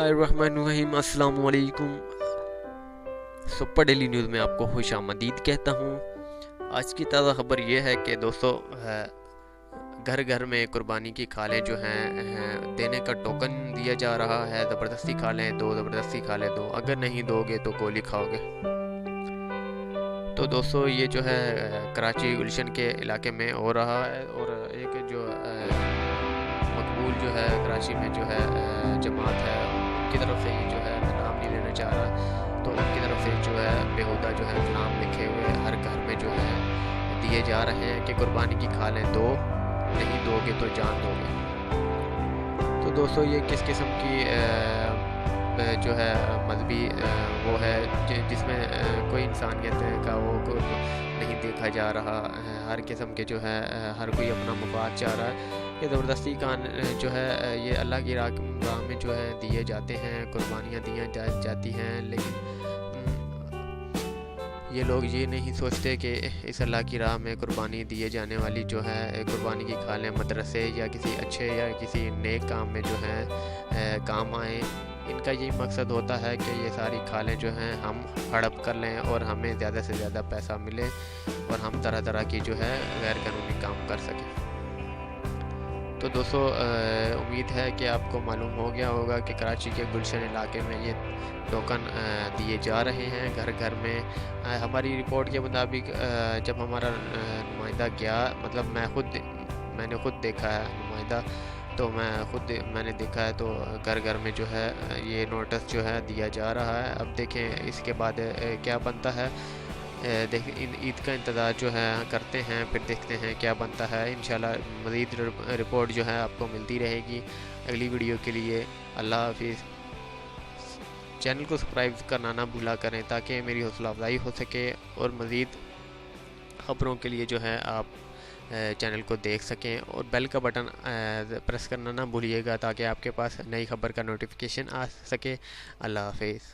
बिस्मिल्लाहिर्रहमानिर्रहीम। अस्सलाम वालेकुम। सुपर डेली न्यूज़ में आपको खुश आमदीद कहता हूँ। आज की ताज़ा खबर ये है कि दोस्तों घर घर में कुर्बानी की खालें जो हैं देने का टोकन दिया जा रहा है। ज़बरदस्ती खा लें दो, ज़बरदस्ती खा लें दो, अगर नहीं दोगे तो गोली खाओगे। तो दोस्तों ये जो है कराची गुलशन के इलाके में हो रहा है, और एक जो मकबूल जो है कराची में जो है जमात है, उनकी तरफ से ये जो है मैं नाम नहीं लेना चाह रहा, तो उनकी तरफ से जो है बेहुदा जो है नाम लिखे हुए हर घर में जो है दिए जा रहे हैं कि कुर्बानी की खालें दो, नहीं दोगे तो जान दोगे। तो दोस्तों ये किस किस्म की जो है मजहबी वो है जिसमें कोई इंसानियत का वो नहीं देखा जा रहा है। हर किस्म के जो है हर कोई अपना मुफाद चाह रहा है। ये ज़बरदस्ती कान जो है ये अल्लाह की राह में जो है दिए जाते हैं, कुर्बानियाँ दी जाती हैं, लेकिन ये लोग ये नहीं सोचते कि इस अल्लाह की राह में कुर्बानी दिए जाने वाली जो है कुर्बानी की खालें मदरसे या किसी अच्छे या किसी नेक काम में जो है काम आए। इनका यही मकसद होता है कि ये सारी खालें जो हैं हम हड़प कर लें और हमें ज़्यादा से ज़्यादा पैसा मिले और हम तरह तरह की जो है गैर कानूनी काम कर सकें। तो दोस्तों उम्मीद है कि आपको मालूम हो गया होगा कि कराची के गुलशन इलाके में ये टोकन दिए जा रहे हैं घर घर में। हमारी रिपोर्ट के मुताबिक जब हमारा नुमाइंदा गया, मतलब मैंने खुद देखा है नुमाइंदा, तो मैंने देखा है तो घर घर में जो है ये नोटिस जो है दिया जा रहा है। अब देखें इसके बाद क्या बनता है। ईद का इंतज़ार जो है करते हैं, फिर देखते हैं क्या बनता है। इंशाल्लाह मज़ीद रिपोर्ट जो है आपको मिलती रहेगी अगली वीडियो के लिए। अल्लाह हाफिज़। चैनल को सब्सक्राइब करना ना भूला करें ताकि मेरी हौसला अफजाई हो सके, और मज़ीद ख़बरों के लिए जो है आप चैनल को देख सकें, और बेल का बटन प्रेस करना ना भूलिएगा ताकि आपके पास नई खबर का नोटिफिकेशन आ सके। अल्लाह हाफिज़।